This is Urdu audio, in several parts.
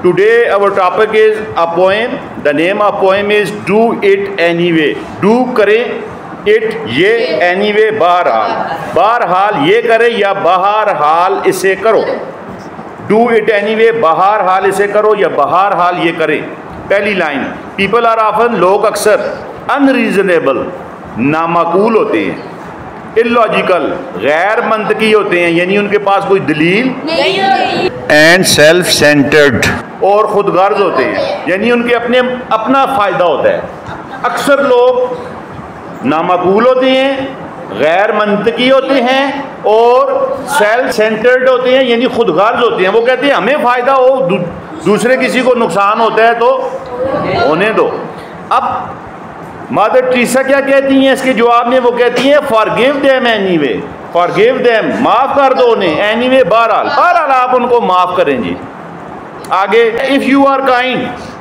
Today our topic is a poem. The name of poem is Do It Anyway. Do کریں it یہ anyway بہرحال یہ کرے یا بہرحال اسے کرو. Do it anyway بہرحال اسے کرو یا بہرحال یہ کرے. پہلی لائن people are often لوگ اکثر unreasonable نامعقول ہوتے ہیں, illogical غیر منطقی ہوتے ہیں یعنی ان کے پاس کوئی دلیل نہیں ہوتی, and self centered اور خود غرض ہوتے ہیں یعنی ان کے اپنا فائدہ ہوتا ہے. اکثر لوگ نامعقول ہوتے ہیں, غیر منطقی ہوتے ہیں اور سیلف سینٹرڈ ہوتے ہیں یعنی خود غرض ہوتے ہیں. وہ کہتے ہیں ہمیں فائدہ ہو, دوسرے کسی کو نقصان ہوتا ہے تو ہونے دو. اب مادر ٹریسا کیا کہتی ہیں اس کے جواب میں؟ وہ کہتی ہیں forgive them anyway, forgive them معاف کر دو انہیں, anyway بہرحال آپ ان کو معاف کریں. جی آگے if you are kind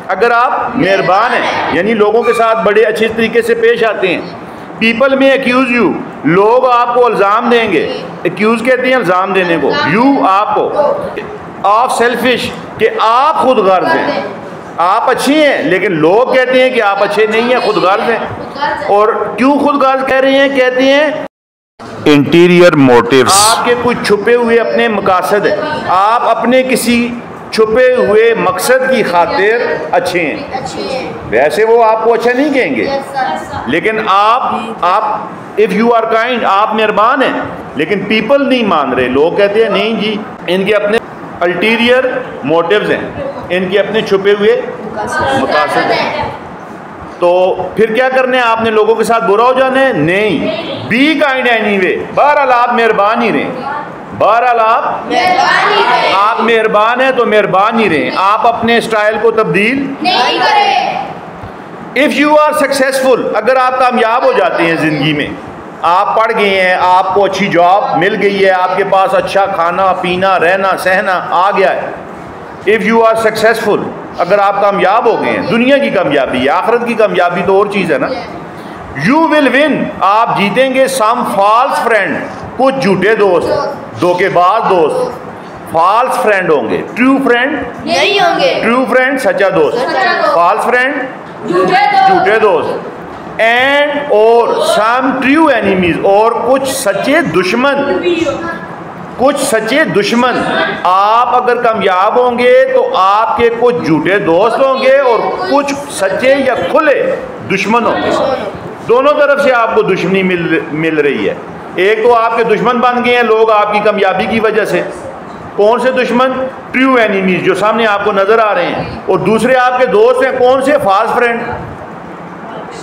اگر آپ مہربان ہیں یعنی لوگوں کے ساتھ بڑے اچھے طریقے سے پیش آتے ہیں. people may accuse you لوگ آپ کو الزام دیں گے, accuse کہتے ہیں الزام دینے کو, you آپ کو, of selfish کہ آپ خود غرض ہیں. آپ اچھے ہیں لیکن لوگ کہتے ہیں کہ آپ اچھے نہیں ہیں, خود غرض ہیں. اور کیوں خود غرض کہہ رہے ہیں؟ کہتے ہیں انٹیریئر موٹیوز, آپ کے کچھ چھپے ہوئے اپنے مقاصد ہیں, آپ اپنے کسی چھپے ہوئے مقصد کی خاطر اچھے ہیں. ویسے وہ آپ کو اچھا نہیں کہیں گے لیکن آپ if you are kind آپ مہربان ہیں لیکن پیپل نہیں مان رہے, لوگ کہتے ہیں نہیں جی ان کے اپنے الٹیریئر موٹیوز ہیں, ان کے اپنے چھپے ہوئے مقاصد ہیں. تو پھر کیا کرنے ہیں؟ آپ نے لوگوں کے ساتھ برا ہو جانا ہے؟ نہیں, بی کائنڈ اینی وے بہرحال آپ مہربان ہی رہیں, بہرحال آپ مہربان ہیں تو مہربان ہی رہیں, آپ اپنے اسٹائل کو تبدیل نہیں کریں. if you are successful اگر آپ کامیاب ہو جاتے ہیں زندگی میں, آپ پڑھ گئے ہیں, آپ کو اچھی جاب مل گئی ہے, آپ کے پاس اچھا کھانا پینا رہنا سہنا آ گیا ہے. if you are successful اگر آپ کامیاب ہو گئے ہیں, دنیا کی کامیابی, آخرت کی کامیابی تو اور چیز ہے نا. you will win آپ جیتیں گے some false friend کچھ جھوٹے دوست, دھوکے باز دوست, فالس فرینڈ ہوں گے, ٹرو فرینڈ نہیں ہوں گے. ٹرو فرینڈ سچا دوست, فالس فرینڈ جھوٹے دوست. اینڈ اور سم ٹرو اینیمیز اور کچھ سچے دشمن, کچھ سچے دشمن. آپ اگر کامیاب ہوں گے تو آپ کے کچھ جھوٹے دوست ہوں گے اور کچھ سچے یا کھلے دشمن ہوں گے. دونوں طرف سے آپ کو دشمنی مل رہی ہے. ایک تو آپ کے دشمن بن گئے ہیں لوگ آپ کی کامیابی کی وجہ سے. کون سے دشمن؟ ٹرو اینیمیز جو سامنے آپ کو نظر آ رہے ہیں. اور دوسرے آپ کے دوست ہیں کون سے؟ False friend.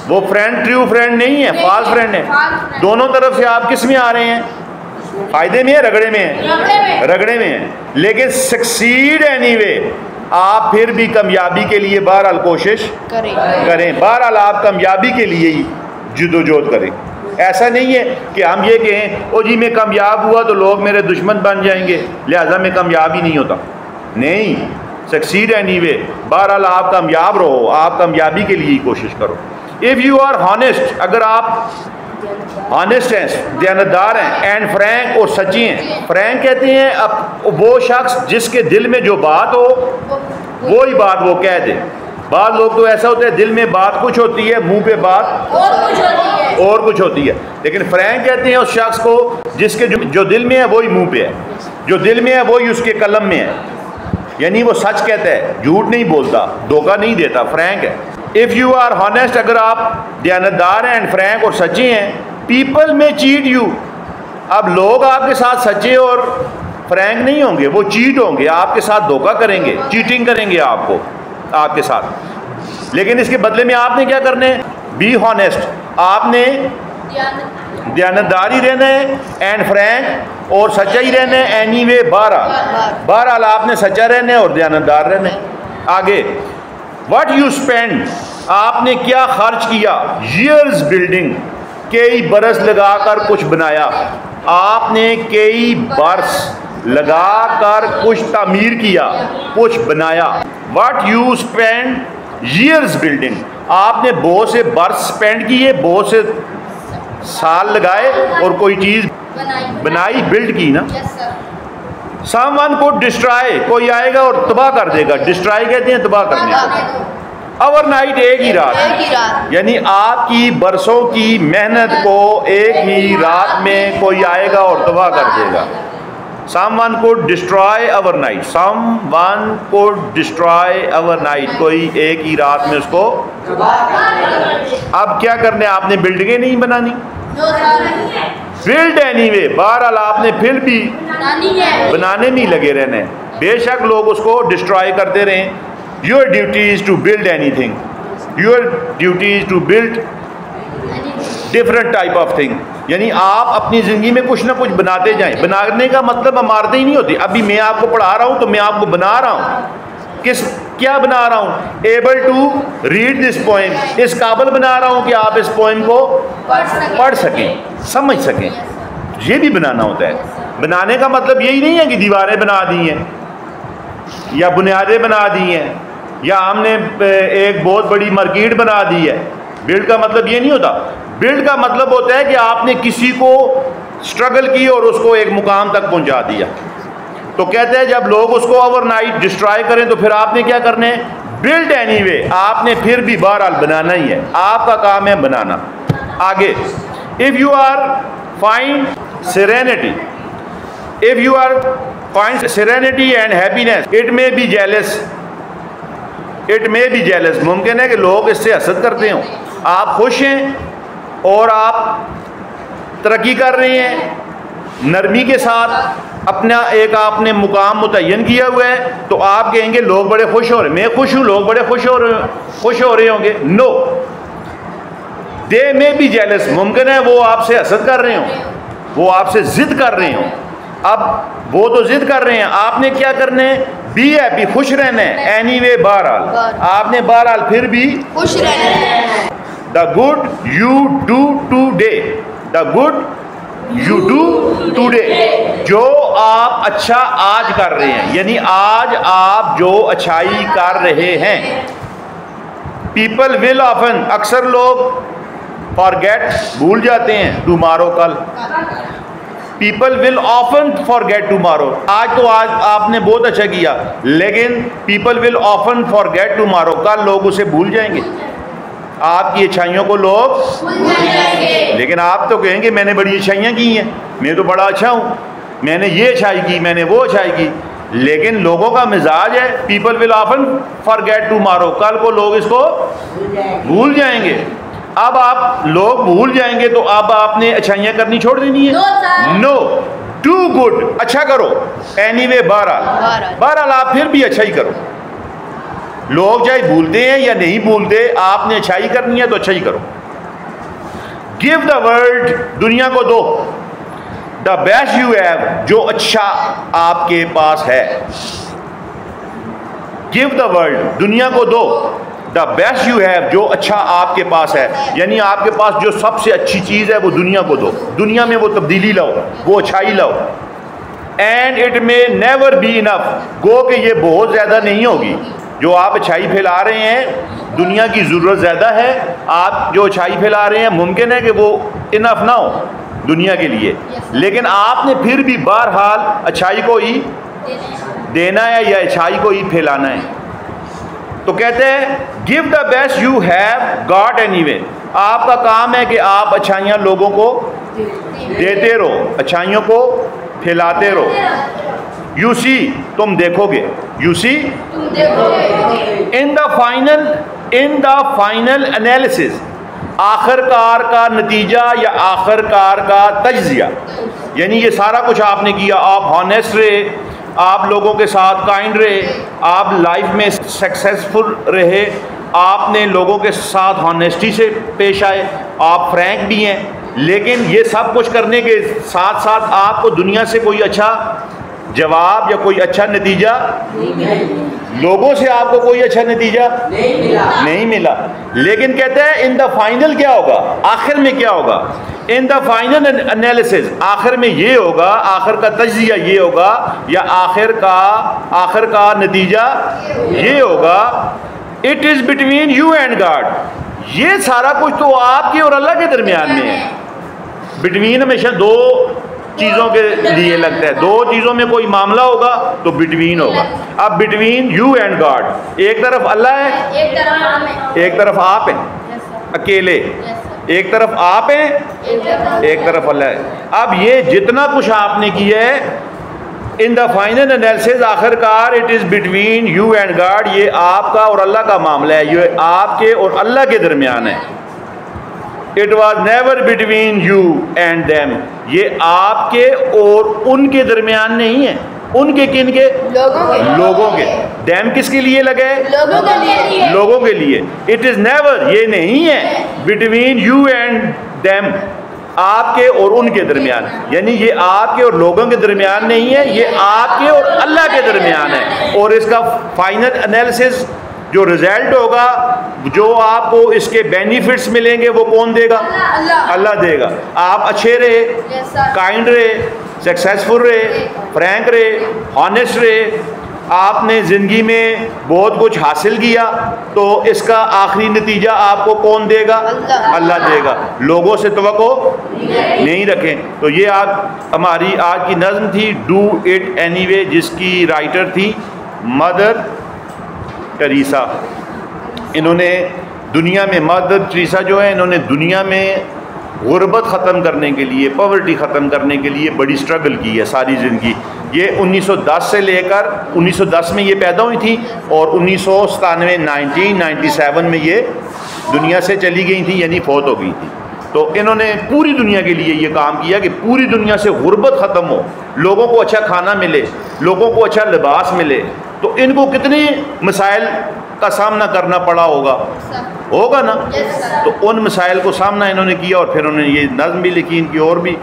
وہ فرینڈ ٹرو فرینڈ نہیں ہے, فالس فرینڈ ہے. دونوں طرف سے آپ کس میں آ رہے ہیں؟ فائدے میں ہے, رگڑے میں ہے؟ رگڑے میں ہے. لیکن سکسیڈ اینی وے آپ پھر بھی کامیابی کے لیے بہرحال کوشش کریں, بہرحال آپ کامیابی کے لیے ہی جدوجہد کریں. ایسا نہیں ہے کہ ہم یہ کہیں او جی میں کامیاب ہوا تو لوگ میرے دشمن بن جائیں گے لہذا میں کامیاب ہی نہیں ہوتا. نہیں, سکسیڈ اینی وے بہرحال آپ کامیاب رہو, آپ کامیابی کے لیے ہی کوشش کرو. if you are honest اگر آپ honest ہیں, دیانتدار ہیں, اینڈ فرینک اور سچی ہیں. فرینک کہتے ہیں وہ شخص جس کے دل میں جو بات ہو وہی بات وہ کہہ دے. بعض لوگ تو ایسا ہوتا ہے دل میں بات کچھ ہوتی ہے, منہ پہ بات اور کچھ ہوتی ہے. لیکن فرینک کہتے ہیں اس شخص کو جس کے جو دل میں ہے وہی منہ پہ ہے, جو دل میں ہے وہی اس کے قلم میں ہے. یعنی وہ سچ کہتا ہے, جھوٹ نہیں بولتا, دھوکہ نہیں دیتا, فرینک ہے. if you are honest اگر آپ دیانتدار ہیں اینڈ فرینک اور سچے ہیں, people may cheat you اب لوگ آپ کے ساتھ سچے اور فرینک نہیں ہوں گے, وہ چیٹ ہوں گے, آپ کے ساتھ دھوکہ کریں گے, چیٹنگ کریں گے آپ کو, آپ کے ساتھ. لیکن اس کے بدلے میں آپ نے کیا کرنا ہے؟ بی ہانیسٹ, آپ نے دیانتداری رہنا ہے, اینڈ فرینک اور سچا ہی رہنا ہے, اینی وے بہرحال آپ نے سچا رہنا ہے اور دیانتدار رہنا ہے. آگے واٹ یو اسپینڈ آپ نے کیا خرچ کیا, ایئرز بلڈنگ کئی برس لگا کر کچھ بنایا, آپ نے کئی برس لگا کر کچھ تعمیر کیا, کچھ بنایا. What you spend years building آپ نے بہت سے برس اسپینڈ کیے, بہت سے سال لگائے اور کوئی چیز بنائی, بلڈ کی نا. someone could destroy, کوئی آئے گا اور تباہ کر دے گا. destroy کہتے ہیں تباہ کرنے کو. overnight ایک ہی رات, یعنی آپ کی برسوں کی محنت کو ایک ہی رات میں کوئی آئے گا اور تباہ کر دے گا. someone could destroy overnight, someone could destroy overnight, کوئی ایک ہی رات میں اس کو. اب کیا کرنے, آپ نے بلڈنگیں نہیں بنانی, build anyway, بہرحال آپ نے پھر بھی بنانے میں لگے رہنے. بے شک لوگ اس کو ڈسٹرائے کرتے رہیں. your duty is to build anything, your duty is to build different type of thing, یعنی آپ اپنی زندگی میں کچھ نہ کچھ بناتے جائیں. بنانے کا مطلب عمارتیں ہی نہیں ہوتی. ابھی میں آپ کو پڑھا رہا ہوں تو میں آپ کو بنا رہا ہوں. کیا بنا رہا ہوں؟ able to read this poem, اس قابل بنا رہا ہوں کہ آپ اس پوئم کو پڑھ سکیں, سمجھ سکیں. یہ بھی بنانا ہوتا ہے. بنانے کا مطلب یہی نہیں ہے کہ دیواریں بنا دی ہیں یا بنیادیں بنا دی ہیں یا ہم نے ایک بہت بڑی مارکیٹ بنا دی ہے. بلڈ کا مطلب یہ نہیں ہوتا. بلڈ کا مطلب ہوتا ہے کہ آپ نے کسی کو اسٹرگل کی اور اس کو ایک مقام تک پہنچا دیا. تو کہتے ہیں جب لوگ اس کو اوور نائٹ ڈسٹرائے کریں تو پھر آپ نے کیا کرنا ہے؟ بلڈ اینی وے, آپ نے پھر بھی بہرحال بنانا ہی ہے. آپ کا کام ہے بنانا. آگے, if you are find serenity, if you are find serenity and happiness, it may be jealous, it may be jealous, ممکن ہے کہ لوگ اس سے حسد کرتے ہوں. آپ خوش ہیں اور آپ ترقی کر رہے ہیں, نرمی کے ساتھ اپنا ایک آپ نے مقام متعین کیا ہوا ہے, تو آپ کہیں گے لوگ بڑے خوش ہو رہے ہیں. میں خوش ہوں, لوگ بڑے خوش ہو رہے ہوں گے. نو, دے میں بی جیلس, ممکن ہے وہ آپ سے حسد کر رہے ہوں, وہ آپ سے ضد کر رہے ہوں. اب وہ تو ضد کر رہے ہیں, آپ نے کیا کرنا ہے؟ بی ہیپی, خوش رہنا ہے. اینی وے, بہرحال آپ نے بہرحال پھر بھی خوش رہنا ہے. The good you do today, the good you do today, جو آپ اچھا آج کر رہے ہیں, یعنی آج آپ جو اچھائی کر رہے ہیں. پیپل ول آفن, اکثر لوگ فارگیٹ, بھول جاتے ہیں, ٹمارو, کل. People will often forget tomorrow, آج تو آج آپ نے بہت اچھا کیا, لیکن people will often forget tomorrow, کل لوگ اسے بھول جائیں گے. آپ کی اچھائیوں کو لوگ بھول جائیں گے. لیکن آپ تو کہیں گے میں نے بڑی اچھائیاں کی ہیں, میں تو بڑا اچھا ہوں, میں نے یہ اچھائی کی, میں نے وہ اچھائی کی. لیکن لوگوں کا مزاج ہے people will often forget tomorrow, کل کو لوگ اس کو بھول جائیں گے. اب آپ لوگ بھول جائیں گے تو اب آپ نے اچھائیاں کرنی چھوڑ دینی ہے. نو, ڈو گڈ, اچھا کرو. اینی وے, بہرحال آپ پھر بھی اچھا ہی کرو. لوگ چاہے بھولتے ہیں یا نہیں بھولتے, آپ نے اچھائی کرنی ہے تو اچھا ہی کرو. گیو دا ورلڈ, دنیا کو دو. دا بیسٹ یو ہیو, جو اچھا آپ کے پاس ہے. گیو دا ورلڈ, دنیا کو دو. دا بیسٹ یو ہیو, جو اچھا آپ کے پاس ہے, یعنی آپ کے پاس جو سب سے اچھی چیز ہے وہ دنیا کو دو. دنیا میں وہ تبدیلی لاؤ, وہ اچھائی لاؤ. And it may never be enough, گو کہ یہ بہت زیادہ نہیں ہوگی. جو آپ اچھائی پھیلا رہے ہیں, دنیا کی ضرورت زیادہ ہے. آپ جو اچھائی پھیلا رہے ہیں ممکن ہے کہ وہ انف نہ ہو دنیا کے لیے, لیکن آپ نے پھر بھی بہرحال اچھائی کو ہی دینا ہے یا اچھائی کو ہی پھیلانا ہے. تو کہتے ہیں give the best you have got any way, آپ کا کام ہے کہ آپ اچھائیاں لوگوں کو دیتے رہو, اچھائیوں کو پھیلاتے رہو. یو سی, تم دیکھو گے. You see, in the final analysis, آخر کار کا نتیجہ یا آخر کار کا تجزیہ, یعنی یہ سارا کچھ آپ نے کیا, آپ ہانیسٹ رہے, آپ لوگوں کے ساتھ کائنڈ رہے, آپ لائف میں سکسیسفل رہے, آپ نے لوگوں کے ساتھ ہانیسٹی سے پیش آئے, آپ فرینک بھی ہیں. لیکن یہ سب کچھ کرنے کے ساتھ ساتھ آپ کو دنیا سے کوئی اچھا جواب یا کوئی اچھا نتیجہ, لوگوں سے آپ کو کوئی اچھا نتیجہ نہیں ملا. لیکن کہتے ہیں ان دا فائنل کیا ہوگا, آخر میں کیا ہوگا؟ ان دا فائنل انالیسس, آخر میں یہ ہوگا, آخر کا تجزیہ یہ ہوگا یا آخر کا نتیجہ یہ ہوگا, it is between you and God. یہ سارا کچھ تو آپ کے اور اللہ کے درمیان میں ہے. بٹوین ہمیشہ دو چیزوں کے لیے لگتا ہے. دو چیزوں میں کوئی معاملہ ہوگا تو بٹوین ہوگا. اب بٹوین یو اینڈ گاڈ، ایک طرف اللہ ہے، ایک طرف آپ ہیں اکیلے، ایک طرف آپ ہیں، ایک طرف اللہ ہے. اب یہ جتنا کچھ آپ نے کیا ہے ان دا فائنل انالیسس، آخر car it is between you and God. یہ آپ کا اور اللہ کا معاملہ ہے، یہ آپ کے اور اللہ کے درمیان ہے. It was never between you and them, یہ آپ کے اور ان کے درمیان نہیں ہے. ان کے کن کے؟ لوگوں کے. دیم کس کے لیے لگے؟ لوگوں کے لیے. اٹ از نیور، یہ نہیں ہے بٹوین یو اینڈ دیم، آپ کے اور ان کے درمیان. یعنی یہ آپ کے اور لوگوں کے درمیان نہیں ہے، یہ آپ کے اور اللہ کے درمیان ہے. اور اس کا فائنل انالیسس جو رزلٹ ہوگا، جو آپ کو اس کے بینیفٹس ملیں گے، وہ کون دے گا؟ اللہ دے گا. آپ اچھے رہے، کائنڈ رہے، سکسیسفل رہے، فرینک رہے، ہانسٹ رہے، آپ نے زندگی میں بہت کچھ حاصل کیا، تو اس کا آخری نتیجہ آپ کو کون دے گا؟ اللہ دے گا. لوگوں سے توقع نہیں رکھیں. تو یہ ہماری آج کی نظم تھی، ڈو اٹ اینی وے، جس کی رائٹر تھی مدر ٹریسا. انہوں نے دنیا میں، مدر ٹریسا جو ہے، انہوں نے دنیا میں غربت ختم کرنے کے لیے، پاورٹی ختم کرنے کے لیے بڑی سٹرگل کی ہے ساری زندگی. یہ 1910 سے لے کر 1910 میں یہ پیدا ہوئی تھی اور 1997 میں یہ دنیا سے چلی گئی تھی، یعنی فوت ہو گئی تھی. تو انہوں نے پوری دنیا کے لیے یہ کام کیا کہ پوری دنیا سے غربت ختم ہو، لوگوں کو اچھا کھانا ملے، لوگوں کو اچھا لباس ملے. تو ان کو کتنے مسائل کا سامنا کرنا پڑا ہوگا نا. تو ان مسائل کو سامنا انہوں نے کیا، اور پھر انہوں نے یہ نظم بھی لکھی. ان کی اور بھی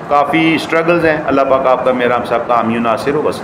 کافی سٹرگلز ہیں. اللہ پاک آپ کا، میرا ہم سب کا حامی و ناصر ہو. بس.